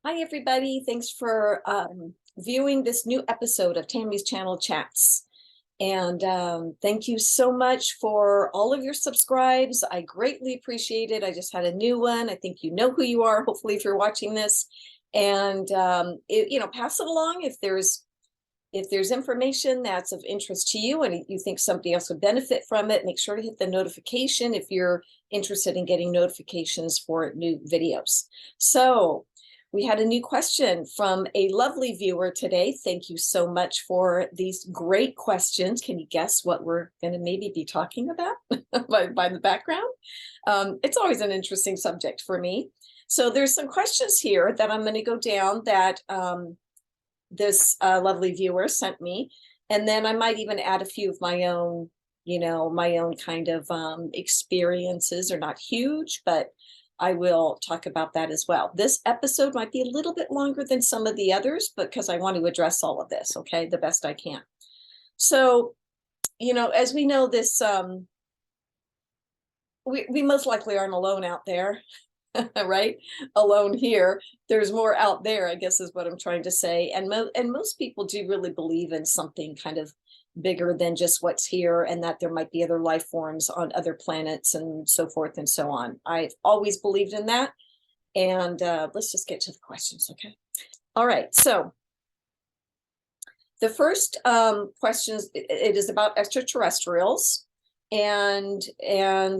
Hi, everybody. Thanks for viewing this new episode of Tammy's Channel Chats. And thank you so much for all of your subscribes. I greatly appreciate it. I just had a new one. I think you know who you are, hopefully, if you're watching this. And, pass it along if there's information that's of interest to you and you think somebody else would benefit from it. Make sure to hit the notification if you're interested in getting notifications for new videos. So we had a new question from a lovely viewer today. Thank you so much for these great questions. Can you guess what we're going to maybe be talking about by the background? It's always an interesting subject for me. So there's some questions here that I'm going to go down that this lovely viewer sent me. And then I might even add a few of my own, my own kind of experiences. Are not huge, but I will talk about that as well. This episode might be a little bit longer than some of the others, because I want to address all of this, okay, the best I can. So, as we know, this, we most likely aren't alone out there, right? Alone here. There's more out there, I guess is what I'm trying to say. And most people do really believe in something kind of bigger than just what's here, and that there might be other life forms on other planets and so forth and so on. I've always believed in that. And let's just get to the questions, okay? All right, so the first question, it is about extraterrestrials, and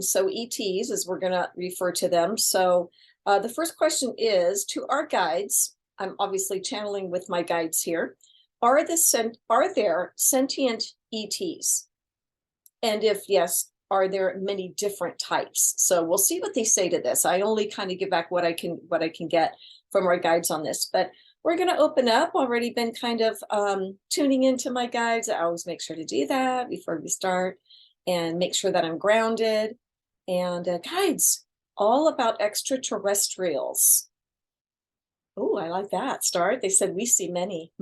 so ETs, as we're going to refer to them. So the first question is, to our guides, I'm obviously channeling with my guides here, are there sentient ETs? And if yes, are there many different types? So we'll see what they say to this. I only kind of give back what I can get from our guides on this, but we're going to open up. Already been kind of tuning into my guides. I always make sure to do that before we start and make sure that I'm grounded. And guides, all about extraterrestrials. Oh, I like that start. They said we see many.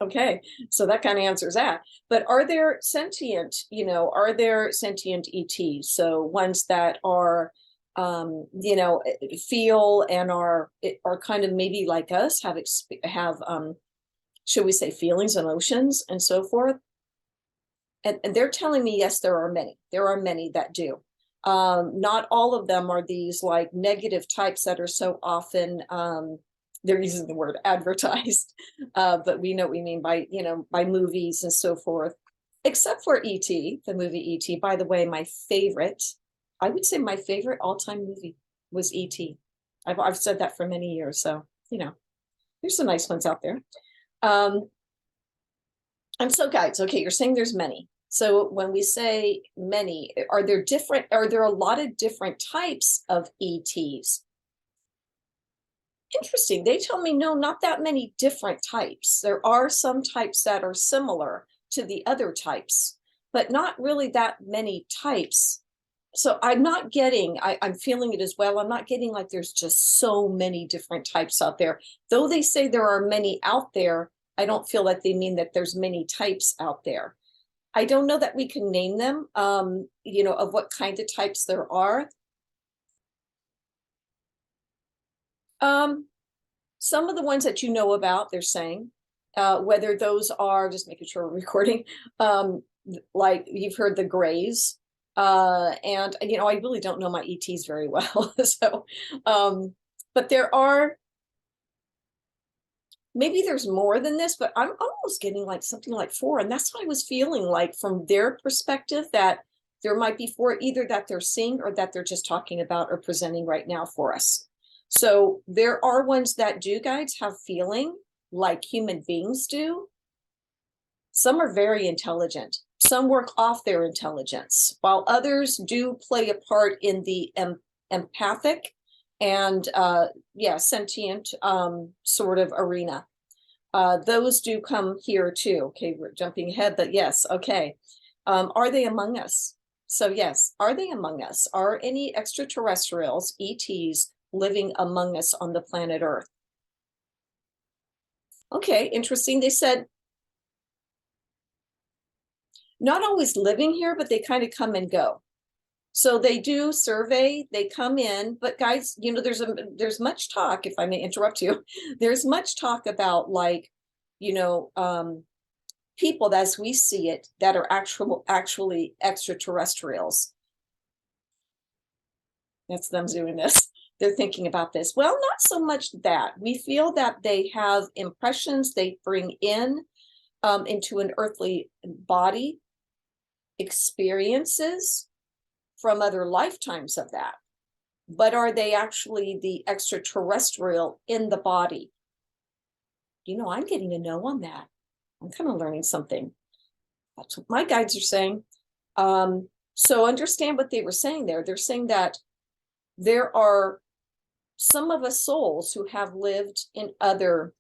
Okay, so that kind of answers that. But are there sentient, are there sentient ETs? So ones that are, feel and are kind of maybe like us, have should we say, feelings, emotions, and so forth. And they're telling me, yes, there are many. There are many that do. Not all of them are these like negative types that are so often they're using the word advertised, but we know what we mean by, by movies and so forth, except for E.T., the movie E.T. By the way, I would say my favorite all-time movie was E.T. I've said that for many years, so, there's some nice ones out there. And so guides, okay, you're saying there's many. So when we say many, are there a lot of different types of ETs? Interesting. They tell me, no, not that many different types. There are some types that are similar to the other types, but not really that many types. So I'm not getting, I'm feeling it as well. I'm not getting like there's just so many different types out there. Though they say there are many out there, I don't feel like they mean that there's many types out there. I don't know that we can name them, of what kind of types there are. Some of the ones that you know about, they're saying, whether those are, just making sure we're recording, like you've heard the Greys, and I really don't know my ETs very well. So, but there are, maybe there's more than this, but I'm almost getting like something like 4. And that's what I was feeling like from their perspective, that there might be 4, either that they're seeing or that they're just talking about or presenting right now for us. So there are ones that do, guides, have feeling like human beings do. Some are very intelligent. Some work off their intelligence, while others do play a part in the empathic and sentient sort of arena. Those do come here too. Okay, we're jumping ahead, but yes, okay. Are they among us? So yes, are they among us? Are any extraterrestrials, ETs, living among us on the planet Earth? Okay, interesting. They said not always living here, but they kind of come and go. So they do survey, they come in, but guys, you know, there's much talk, if I may interrupt you, there's much talk about, like, you know, people as we see it that are actually extraterrestrials. That's them doing this. They're thinking about this. Well, not so much that. We feel that they have impressions they bring in into an earthly body, experiences from other lifetimes of that. But are they actually the extraterrestrial in the body? You know, I'm getting a no on that. I'm kind of learning something. That's what my guides are saying. So understand what they were saying there. They're saying that there are some of us souls who have lived in on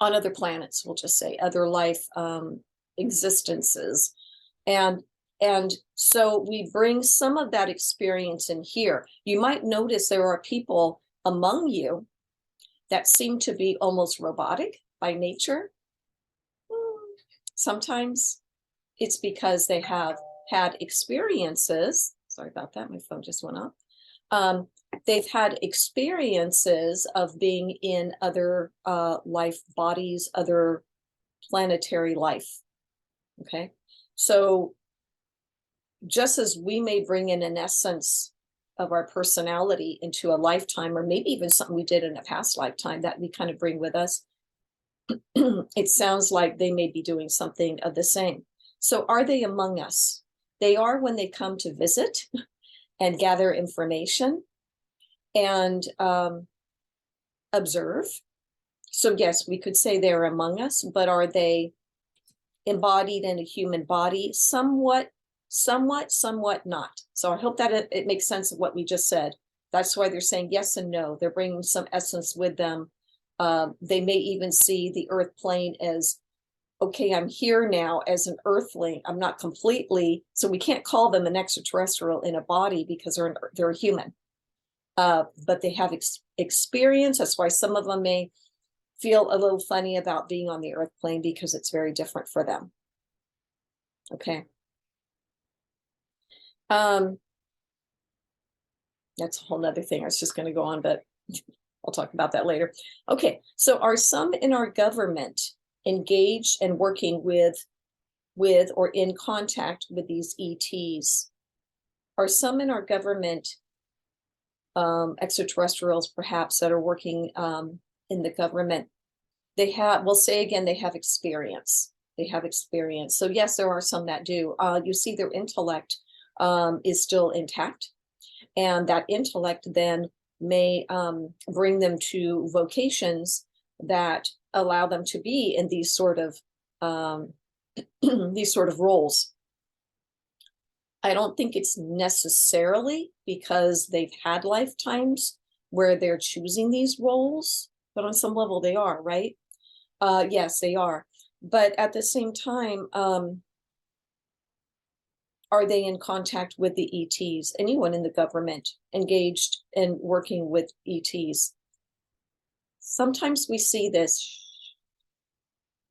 other planets, we'll just say, other life existences. And so we bring some of that experience in here. You might notice there are people among you that seem to be almost robotic by nature. Sometimes it's because they have had experiences. Sorry about that, my phone just went off. They've had experiences of being in other life bodies, other planetary life. Okay, so just as we may bring in an essence of our personality into a lifetime, or maybe even something we did in a past lifetime that we kind of bring with us, it sounds like they may be doing something of the same. So are they among us? They are when they come to visit and gather information and observe. So yes, we could say they're among us, but are they embodied in a human body? Somewhat not. So I hope that it makes sense of what we just said. That's why they're saying yes and no. They're bringing some essence with them. They may even see the earth plane as, okay, I'm here now as an earthling. I'm not completely, so we can't call them an extraterrestrial in a body because they're a human. But they have experience. That's why some of them may feel a little funny about being on the earth plane because it's very different for them. Okay. That's a whole nother thing. I was just going to go on, but I'll talk about that later. Okay, so are some in our government engaged and working with or in contact with these ETs? Are some in our government extraterrestrials perhaps that are working in the government? We'll say again, they have experience. They have experience. So yes, there are some that do. You see their intellect is still intact. And that intellect then may bring them to vocations that allow them to be in these sort of roles. I don't think it's necessarily because they've had lifetimes where they're choosing these roles, but on some level they are, right? Yes, they are. But at the same time, are they in contact with the ETs? Anyone in the government engaged in working with ETs? Sometimes we see this.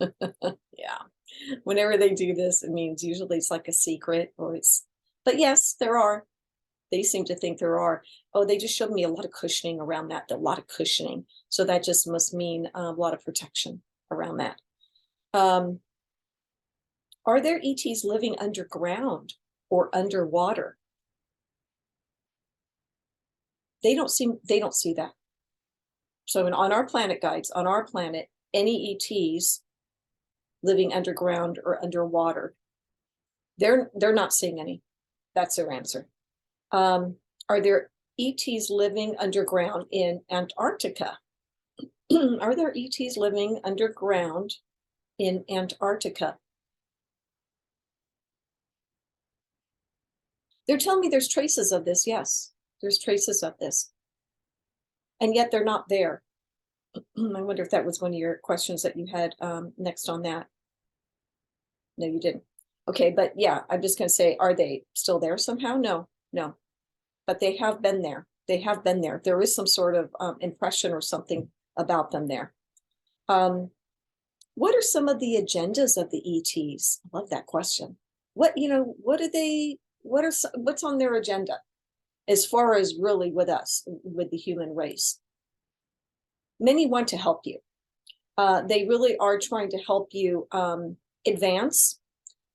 Yeah. Whenever they do this, it means usually it's like a secret but yes, there are. They seem to think there are. Oh, they just showed me a lot of cushioning around that, a lot of cushioning. So that just must mean a lot of protection around that. Are there ETs living underground or underwater? They don't see that. So on our planet, guides, on our planet, any ETs living underground or underwater, they're not seeing any. That's their answer. Are there ETs living underground in Antarctica? Are there ETs living underground in Antarctica? They're telling me there's traces of this. Yes, there's traces of this. And yet they're not there. I wonder if that was one of your questions that you had next on that. No, you didn't. Okay, but yeah, I'm just going to say, are they still there somehow? No. But they have been there. They have been there. There is some sort of impression or something about them there. What are some of the agendas of the ETs? I love that question. What do they what's on their agenda as far as really with us, with the human race? Many want to help you. They really are trying to help you advance.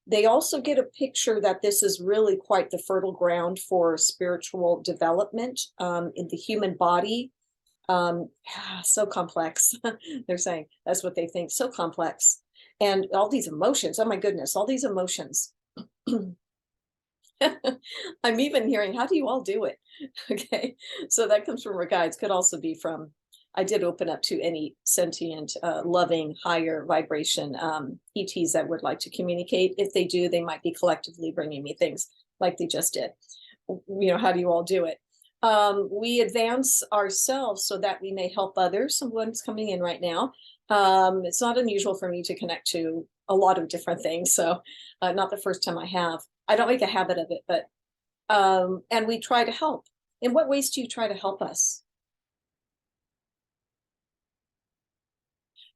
They also get a picture that this is really quite the fertile ground for spiritual development in the human body. So complex. They're saying that's what they think, so complex. And all these emotions, oh my goodness, all these emotions. I'm even hearing, how do you all do it? Okay, so that comes from our guides, could also be from, I did open up to any sentient, loving, higher vibration ETs that would like to communicate. If they do, they might be collectively bringing me things like they just did. You know, how do you all do it? We advance ourselves so that we may help others. Someone's coming in right now. It's not unusual for me to connect to a lot of different things. So not the first time I have. I don't make a habit of it, but, and we try to help. In what ways do you try to help us?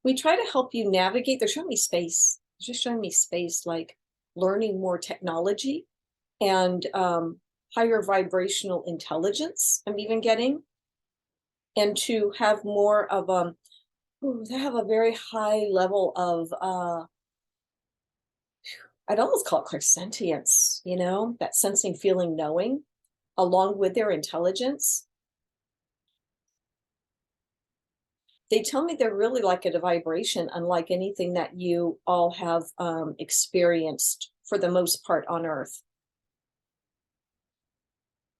We try to help you navigate. They're showing me space. They're just showing me space, like learning more technology and higher vibrational intelligence I'm even getting, and to have more of they have a very high level of I'd almost call it clairsentience, you know, that sensing, feeling, knowing, along with their intelligence. They tell me they're really like a vibration unlike anything that you all have experienced for the most part on Earth.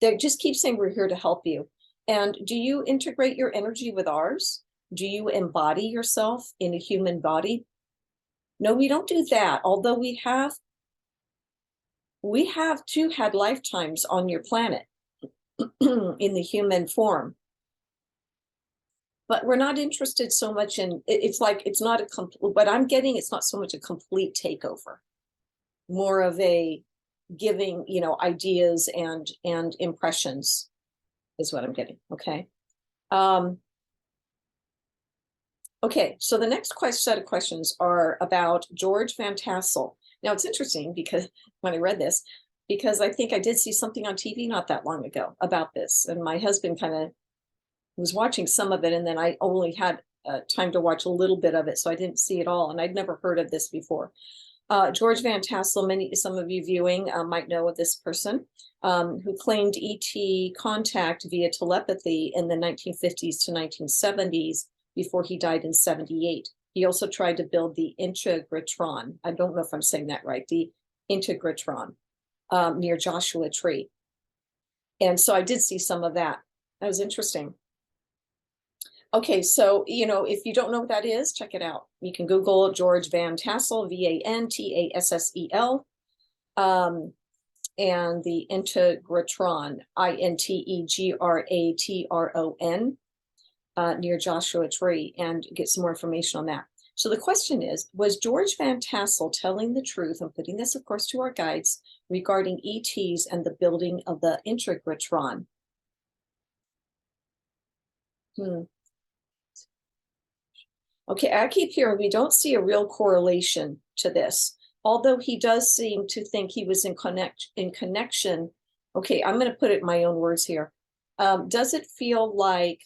They just keep saying we're here to help you. And do you integrate your energy with ours? Do you embody yourself in a human body? No, we don't do that. Although we have too had lifetimes on your planet in the human form. But we're not interested so much in, it's like, it's not a complete, what I'm getting, it's not so much a complete takeover, more of a giving, you know, ideas and impressions is what I'm getting. Okay. Okay, so the next set of questions are about George Van Tassel. Now it's interesting because when I read this, because I think I did see something on TV not that long ago about this, and my husband kind of was watching some of it, and then I only had time to watch a little bit of it, so I didn't see it all, and I'd never heard of this before. George Van Tassel, some of you viewing might know of this person, who claimed ET contact via telepathy in the 1950s to 1970s before he died in 78. He also tried to build the Integratron. I don't know if I'm saying that right, the Integratron near Joshua Tree. And so I did see some of that. That was interesting. Okay, so, you know, if you don't know what that is, check it out. You can Google George Van Tassel, VanTassel, and the Integratron, Integratron, near Joshua Tree, and get some more information on that. So the question is, was George Van Tassel telling the truth? I'm putting this, of course, to our guides regarding ETs and the building of the Integratron. Okay, I keep hearing we don't see a real correlation to this, although he does seem to think he was in connection. Okay, I'm going to put it in my own words here. Does it feel like,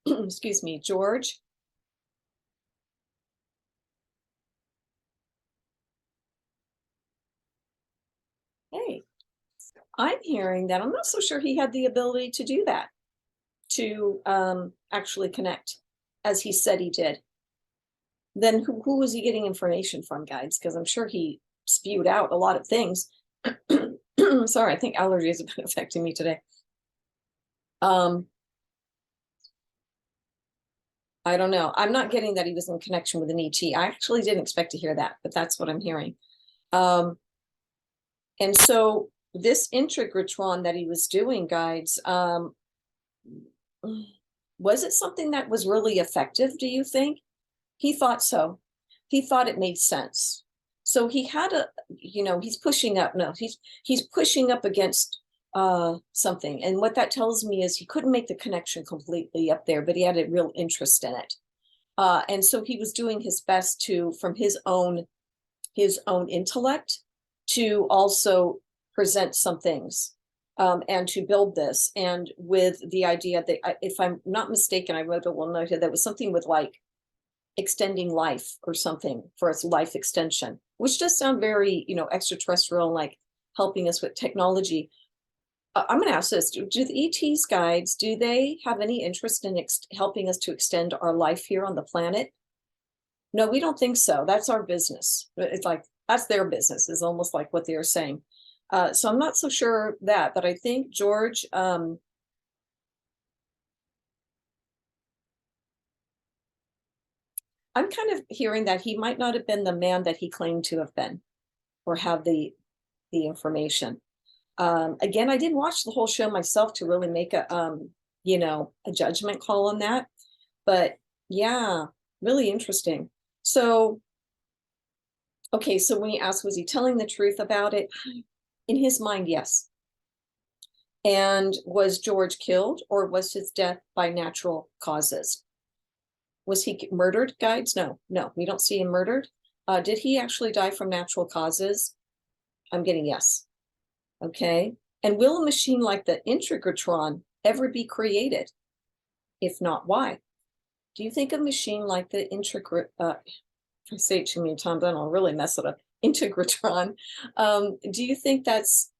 excuse me, George? Hey, I'm hearing that. I'm not so sure he had the ability to do that, to actually connect as he said he did. Then who was he getting information from, guides? Because I'm sure he spewed out a lot of things. Sorry, I think allergies have been affecting me today. I don't know. I'm not getting that he was in connection with an ET. I actually didn't expect to hear that, but that's what I'm hearing. And so this Integratron that he was doing, guides, was it something that was really effective, do you think? He thought so. He thought it made sense. So he had a, you know, he's pushing up. No, he's pushing up against something. And what that tells me is he couldn't make the connection completely up there, but he had a real interest in it. And so he was doing his best to, from his own intellect, to also present some things and to build this. And with the idea that, if I'm not mistaken, I wrote a little note here that was something with like extending life or something for its life extension, which does sound very, extraterrestrial, like helping us with technology. I'm going to ask this: do the ET's guides, do they have any interest in helping us to extend our life here on the planet? No, we don't think so. That's our business. It's like, that's their business, is almost like what they're saying. So I'm not so sure that, but I think George, I'm kind of hearing that he might not have been the man that he claimed to have been, or have the information. Again, I didn't watch the whole show myself to really make a judgment call on that. But yeah, really interesting. So, okay, so when you ask, was he telling the truth about it? In his mind, yes. And was George killed, or was his death by natural causes? Was he murdered, guides? No, we don't see him murdered. Did he actually die from natural causes? I'm getting yes. Okay. And will a machine like the Integratron ever be created? If not, why? Do you think a machine like the I say it too many times, then I'll really mess it up. Integratron. Do you think that's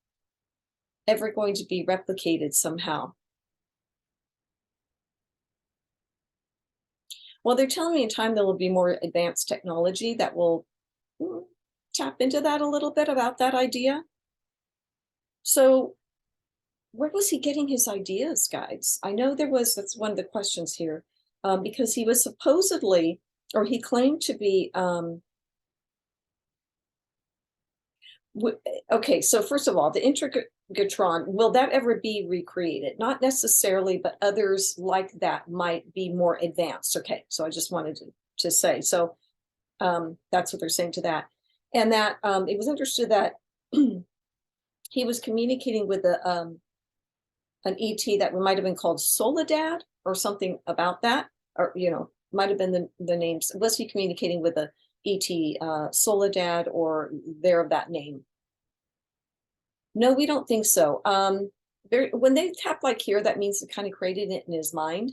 ever going to be replicated somehow? Well, they're telling me in time there will be more advanced technology that will tap into that a little bit, about that idea. So where was he getting his ideas, guides? I know that's one of the questions here, because he was supposedly, or he claimed to be, okay, so first of all, the Integratron, will that ever be recreated? Not necessarily, but others like that might be more advanced. Okay, so I just wanted to say, so that's what they're saying to that. And that it was understood that he was communicating with an ET that might have been called Soledad or something about that, or might have been the names. Was he communicating with a ET Soledad, or they're of that name? No, we don't think so. When they tap like here, that means it kind of created it in his mind.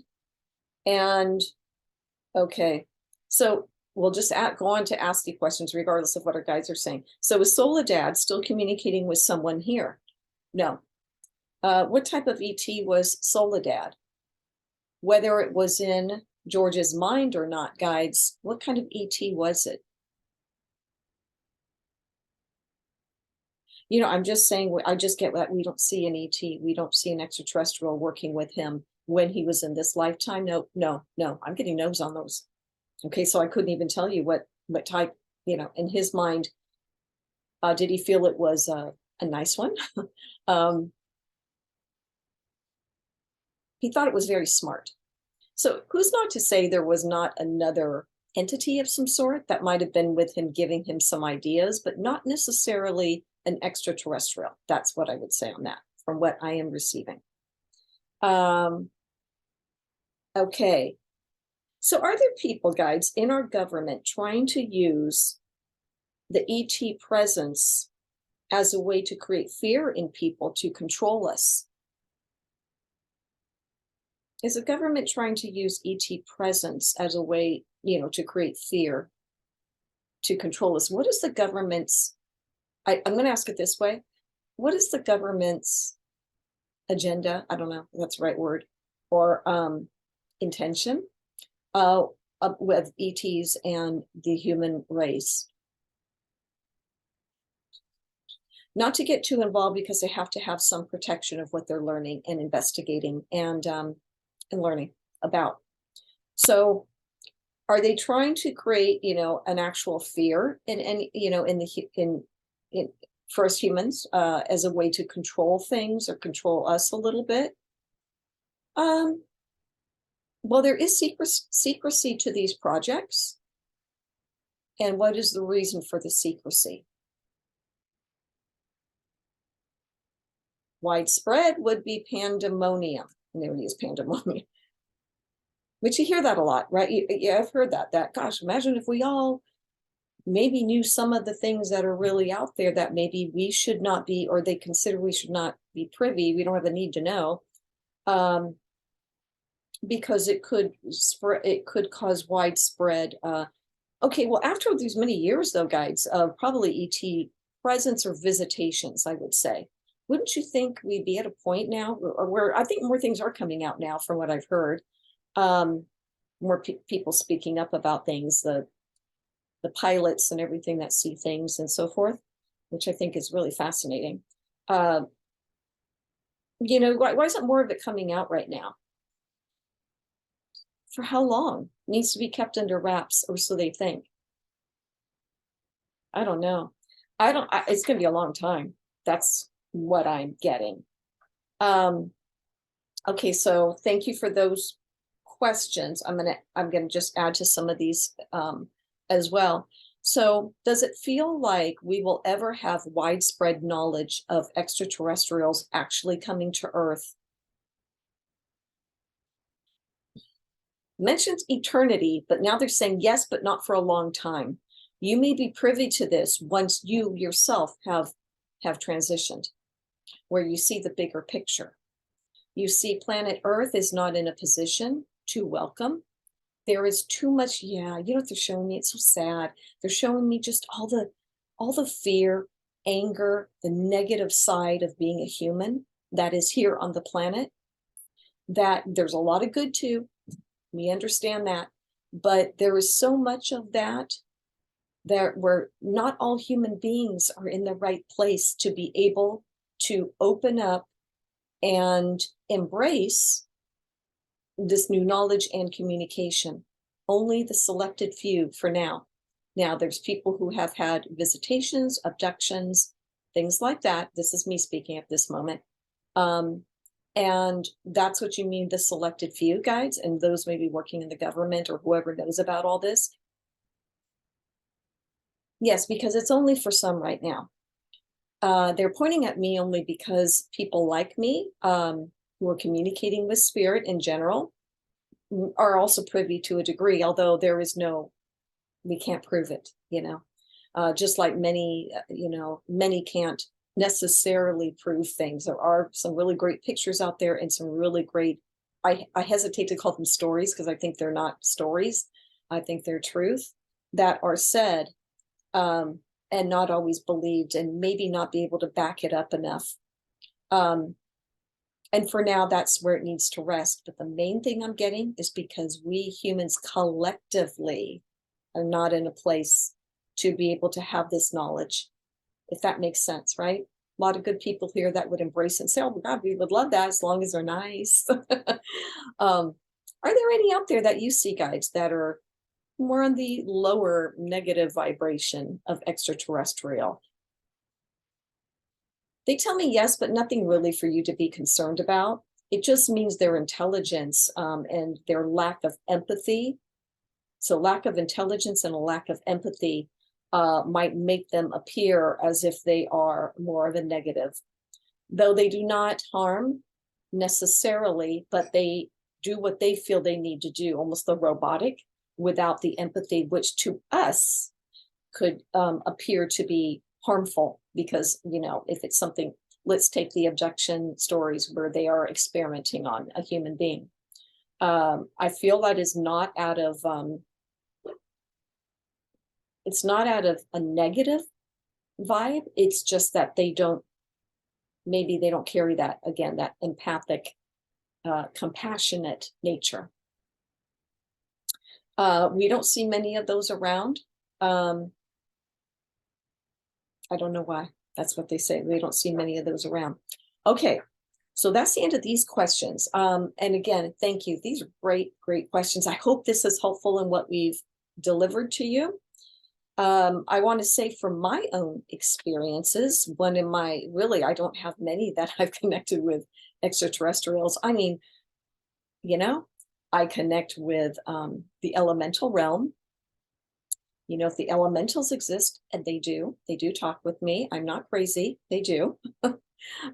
And okay, so we'll just go on to ask the questions regardless of what our guides are saying. So is Soledad still communicating with someone here? No. What type of ET was Soledad? Whether it was in George's mind or not, guides, what kind of ET was it? I'm just saying, I just get that we don't see an ET. We don't see an extraterrestrial working with him when he was in this lifetime. No, I'm getting no's on those. Okay, so I couldn't even tell you what type, in his mind, did he feel it was a nice one? He thought it was very smart. So who's not to say there was not another entity of some sort that might have been with him, giving him some ideas, but not necessarily an extraterrestrial. That's what I would say on that, from what I am receiving. Okay. So are there people, guides, in our government trying to use the ET presence as a way to create fear in people to control us? Is the government trying to use ET presence as a way, to create fear, to control us? What is the government's, I'm going to ask it this way. What is the government's agenda? I don't know if that's the right word, or intention with ETs and the human race? Not to get too involved, because they have to have some protection of what they're learning and investigating and learning about. So are they trying to create, an actual fear in first humans as a way to control things or control us a little bit? Well, there is secrecy to these projects. And what is the reason for the secrecy? Widespread would be pandemonium. And there it is, pandemonium. But you hear that a lot, right? Yeah, I've heard that, gosh, imagine if we all maybe knew some of the things that are really out there that maybe we should not be, or they consider we should not be privy. We don't have a need to know, because it could cause widespread. Okay, well, after these many years, though, guides, of probably ET presence or visitations, I would say, wouldn't you think we'd be at a point now where I think more things are coming out now, from what I've heard, more people speaking up about things, the pilots and everything that see things and so forth, which I think is really fascinating. Why isn't more of it coming out right now? For how long? It needs to be kept under wraps, or so they think. I don't know. It's going to be a long time. That's what I'm getting. Okay, so thank you for those questions. I'm gonna just add to some of these as well. So does it feel like we will ever have widespread knowledge of extraterrestrials actually coming to Earth? Mentioned eternity, but now they're saying yes, but not for a long time. You may be privy to this once you yourself have transitioned, where you see the bigger picture. You see planet Earth is not in a position to welcome. There is too much, you know what they're showing me? It's so sad. They're showing me just all the fear, anger, the negative side of being a human that is here on the planet. That there's a lot of good too. We understand that, but there is so much of that where not all human beings are in the right place to be able to open up and embrace this new knowledge and communication. Only the selected few for now. Now, there's people who have had visitations, abductions, things like that. This is me speaking at this moment. And that's what you mean, the selected few, guides, and those maybe working in the government or whoever knows about all this. Yes, because it's only for some right now. They're pointing at me only because people like me, who are communicating with spirit in general, are also privy to a degree, although we can't prove it, just like many can't necessarily prove things. There are some really great pictures out there and some really great, I hesitate to call them stories because I think they're not stories. I think they're truth that are said, and not always believed, and maybe not be able to back it up enough. And for now, that's where it needs to rest. But the main thing I'm getting is because we humans collectively are not in a place to be able to have this knowledge, if that makes sense, right? A lot of good people here that would embrace it and say, oh my God, we would love that as long as they're nice. Are there any out there that you see, guides, that are more on the lower negative vibration of extraterrestrial? They tell me yes, but nothing really for you to be concerned about. It just means their intelligence and their lack of empathy. So lack of intelligence and a lack of empathy might make them appear as if they are more of a negative. Though they do not harm necessarily, but they do what they feel they need to do, almost the robotic, without the empathy, which to us could appear to be harmful, because if it's something, let's take the abduction stories where they are experimenting on a human being. I feel that is not out of it's not out of a negative vibe. It's just that maybe they don't carry that, again, that empathic, compassionate nature. We don't see many of those around. I don't know why. That's what they say. We don't see many of those around. Okay, so that's the end of these questions. And again, thank you. These are great, great questions. I hope this is helpful in what we've delivered to you. I want to say from my own experiences, I don't have many that I've connected with extraterrestrials. I mean, I connect with the elemental realm. If the elementals exist, and they do talk with me. I'm not crazy. They do.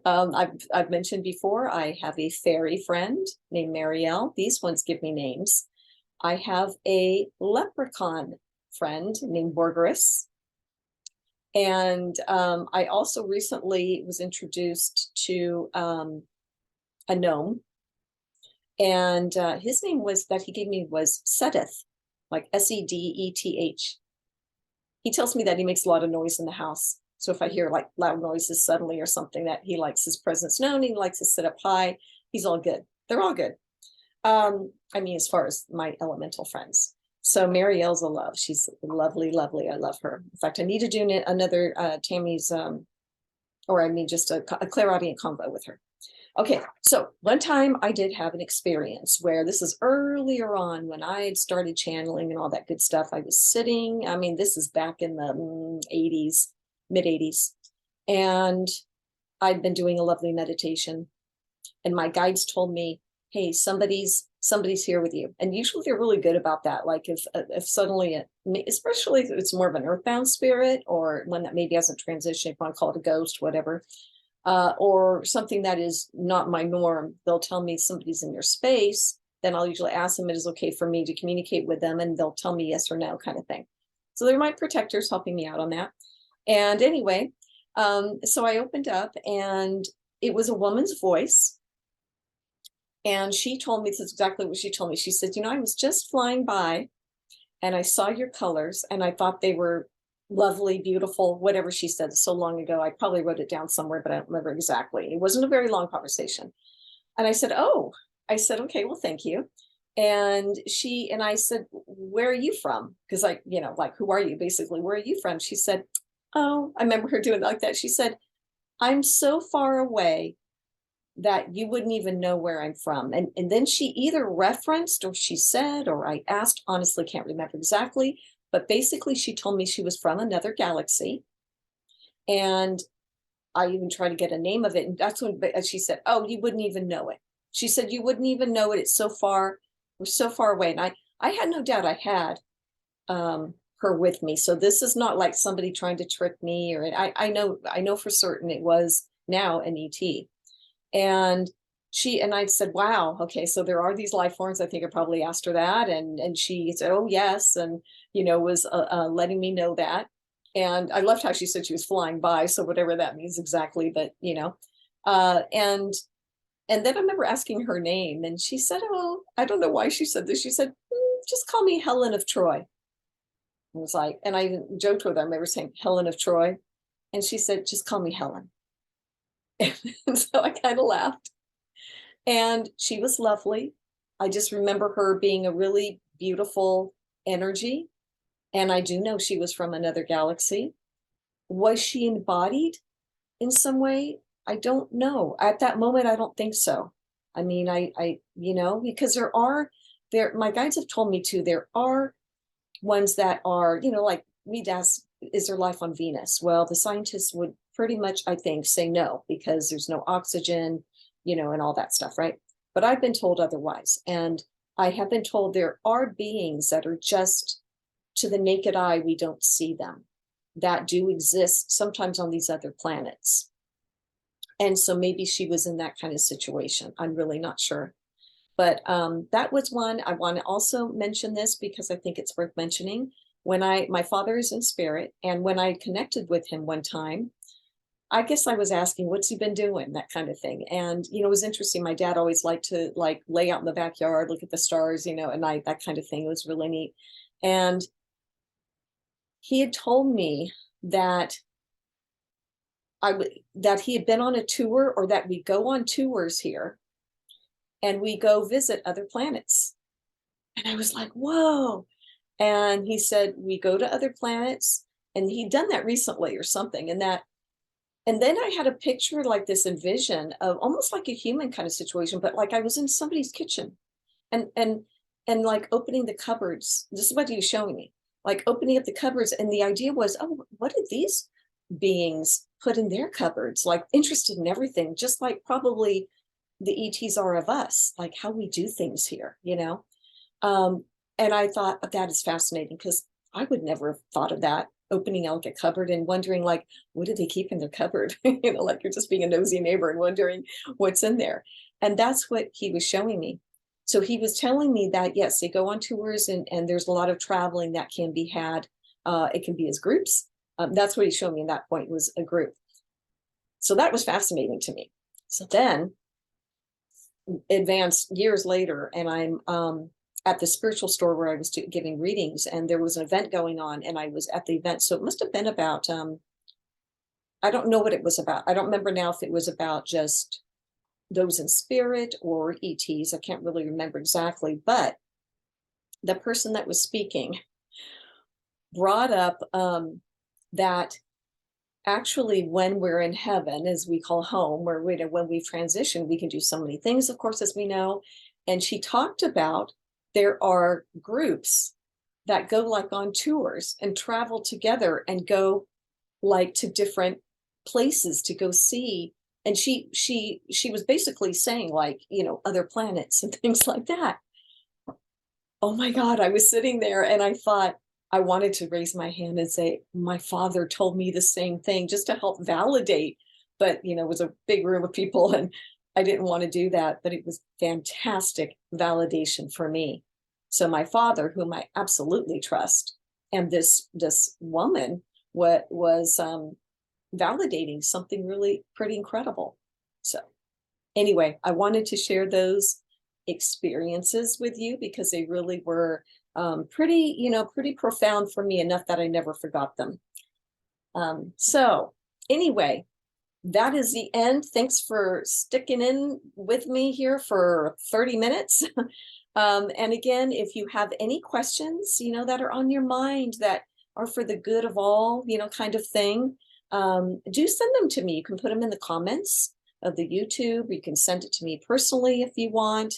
I've mentioned before, I have a fairy friend named Marielle. These ones give me names. I have a leprechaun friend named Borgeris. And I also recently was introduced to a gnome. And his name was, that he gave me, was Sedeth, like Sedeth. He tells me that he makes a lot of noise in the house. So if I hear like loud noises suddenly or something, that he likes his presence known, he likes to sit up high, he's all good. They're all good. I mean, as far as my elemental friends. So Marielle's a love. She's lovely, lovely. I love her. In fact, I need to do another Tammy's, or I mean, just a clairaudient convo with her. Okay, so one time I did have an experience where, this is earlier on when I had started channeling and all that good stuff. I was sitting, I mean, this is back in the 80s, mid 80s. And I'd been doing a lovely meditation. And my guides told me, hey, somebody's here with you. And usually they're really good about that. Like if suddenly, especially if it's more of an earthbound spirit, or one that maybe hasn't transitioned, if you want to call it a ghost, whatever, or something that is not my norm, they'll tell me somebody's in your space. Then I'll usually ask them, it is okay for me to communicate with them, and they'll tell me yes or no, kind of thing. So they're my protectors helping me out on that. And anyway, so I opened up, and it was a woman's voice. And she told me, this is exactly what she told me. She said, you know, I was just flying by and I saw your colors and I thought they were lovely, beautiful, whatever she said so long ago. I probably wrote it down somewhere, but I don't remember exactly. It wasn't a very long conversation. And I said, oh, I said, okay, well, thank you. And I said, where are you from? Because like, you know, like, who are you? Basically, where are you from? She said, oh, I remember her doing it like that. She said, I'm so far away that you wouldn't even know where I'm from. And then she either referenced, or she said, or I asked, honestly, can't remember exactly, but basically she told me she was from another galaxy. And I even tried to get a name of it. And that's when she said, oh, you wouldn't even know it. She said, you wouldn't even know it. It's so far, we're so far away. And I had no doubt I had her with me. So this is not like somebody trying to trick me, or I know for certain it was now an ET. And I said, wow, okay, so there are these life forms. I think I probably asked her that. And she said, oh, yes. And, you know, was letting me know that. And I loved how she said she was flying by. So whatever that means exactly, but, you know, and then I remember asking her name, and she said, oh, I don't know why she said this. She said, just call me Helen of Troy. I was like, and I even joked with her. I remember saying Helen of Troy. And she said, just call me Helen. And so I kind of laughed. And she was lovely. I just remember her being a really beautiful energy. And I do know she was from another galaxy. Was she embodied in some way? I don't know. At that moment, I don't think so. I mean, I you know, because my guides have told me too, there are ones that are, you know, like we'd ask, is there life on Venus? Well, the scientists would pretty much, I think, say no, because there's no oxygen, you know, and all that stuff, right? But I've been told otherwise. And I have been told there are beings that are just, to the naked eye, we don't see them, that do exist sometimes on these other planets. And so maybe she was in that kind of situation. I'm really not sure. But that was one. I want to also mention this because I think it's worth mentioning. My father is in spirit, and when I connected with him one time, I guess I was asking, what's he been doing? That kind of thing. And, you know, it was interesting. My dad always liked to like lay out in the backyard, look at the stars, you know, at night, that kind of thing. It was really neat. And he had told me that that he had been on a tour, or that we go on tours here and we go visit other planets. And I was like, whoa. And he said, we go to other planets, and he'd done that recently or something. And then I had a picture like this, envision of almost like a human kind of situation, but like I was in somebody's kitchen and like opening the cupboards. This is what he was showing me, like opening up the cupboards. And the idea was, oh, what did these beings put in their cupboards? Like interested in everything, just like probably the ETs are of us, like how we do things here, you know? And I thought that is fascinating, because I would never have thought of that, opening out a cupboard and wondering, like, what do they keep in their cupboard? You know, like you're just being a nosy neighbor and wondering what's in there. And that's what he was showing me. So he was telling me that, yes, they go on tours and there's a lot of traveling that can be had. It can be as groups. That's what he showed me at that point, was a group. So that was fascinating to me. So then advanced years later, and I'm at the spiritual store where I was giving readings, and there was an event going on, and I was at the event. So it must have been about, I don't know what it was about. I don't remember now if it was about just those in spirit or ETs. I can't really remember exactly, but the person that was speaking brought up that actually when we're in heaven, as we call home, where when we transition, we can do so many things, of course, as we know. And she talked about there are groups that go like on tours and travel together and go like to different places to go see. And she was basically saying, like, you know, other planets and things like that. Oh my God, I was sitting there and I thought, I wanted to raise my hand and say, my father told me the same thing, just to help validate. But, you know, it was a big room of people and I didn't want to do that, but it was fantastic validation for me. So my father, whom I absolutely trust, and this woman, was validating something really pretty incredible. So anyway, I wanted to share those experiences with you because they really were pretty profound for me, enough that I never forgot them. So anyway, that is the end. Thanks for sticking in with me here for 30 minutes. And again, if you have any questions, you know, that are on your mind that are for the good of all, you know, kind of thing, do send them to me. You can put them in the comments of the YouTube. You can send it to me personally if you want.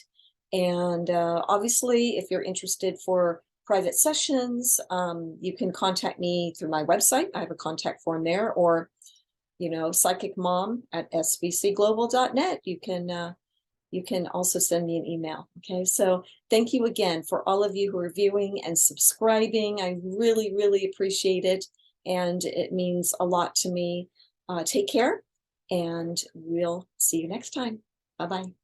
And obviously, if you're interested for private sessions, you can contact me through my website. I have a contact form there, or, you know, psychicmom@svcglobal.net. You can also send me an email. Okay, so thank you again for all of you who are viewing and subscribing. I really, really appreciate it, and it means a lot to me. Take care, and we'll see you next time. Bye-bye.